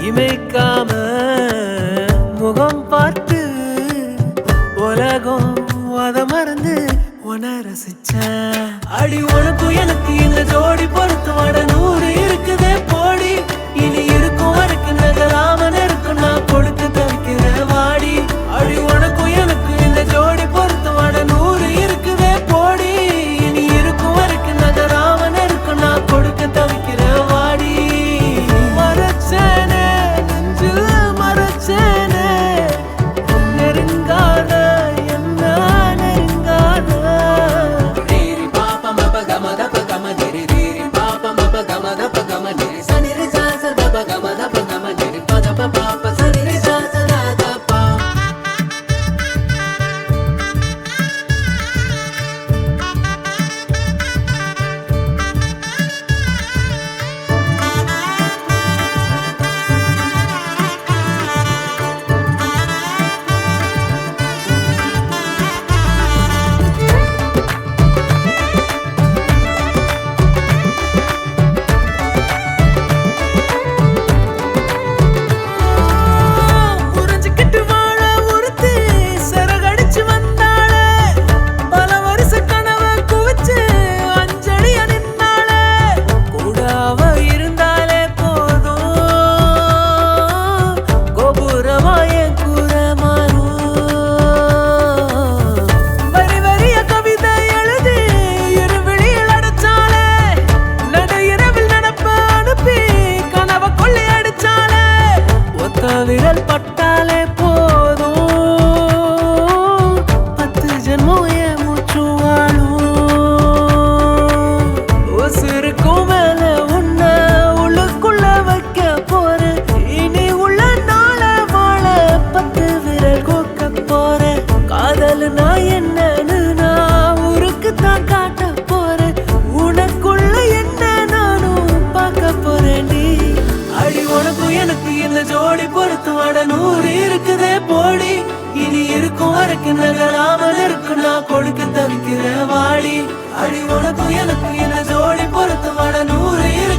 இமைக்காம முகம் பார்த்து உலகம் அத மறந்து உன ரசிச்சேன். அடி உனக்கும் எனக்கு இந்த ஜோடி பொறுத்து வட 100 இருக்குதே போடி. இனி இருக்கும் வரைக்கும் நகராம இருக்கும் நான் கொடுத்து தவிக்கிற வாடி. அடி உனக்கும் எனக்கு இந்த ஜோடி பொறுத்து வட 100 இருக்குதே போடி. இனி இருக்கும் வரைக்கும் நகராம இருக்கும் நான் கொடுக்க தவிக்கிற வாடி. மறைச்சேனே நெஞ்சில் மறைச்சேனே நெருங்காத என்ன நெருங்காத. ரீரி பாப்ப மப கமத ப கம நிரி ரீரி பாப்ப மப கமத ப கம நிரி சனிரி சாச பப கமத ப கம நிரி பத ப பாப்ப சனிரி சாச தாத பா. புரிஞ்சுக்கிட்டு வாழ ஒருத்தி சிறகடிச்சு வந்தாளே. பல வருஷ கனவை குவிச்சு அஞ்சலியா நின்னாளே. கூட அவ இருந்தாலே போதும் கோபுரமா என் கூற மாறும். வரி வரிய கவிதை எழுதி இருவிழியில் அடைச்சாளே. நடு இரவில் நடப்ப அனுப்பி கனவை கொள்ளை அடிச்சாளே. ஒத்த விரல் பட்டாலே போதும் 10 ஜென்மம் என் மூச்சு வாழும். உசுருக்கும் மேல உன்னை உள்ளுக்குள்ள வைக்க போறேன். இனி உள்ள நாள வாழ 10 விரல் கோக்க போறேன். காதல் நான் என்னன்னு நான் ஊருக்கு தான் காட்ட போறேன். உனக்குள்ள என்ன நானும் பார்க்க போறேன்டி. அடி உனக்கும் எனக்கு இந்த ஜோடி பொறுத்து வட 100 இருக்குதே போடி. இனி இருக்கும் வரைக்கும் நகராமல் இருக்கும் நான் கொடுக்க தவிக்கிற வாடி. அடி உனக்கும் எனக்கு இந்த ஜோடி பொறுத்து வட 100 இருக்கு.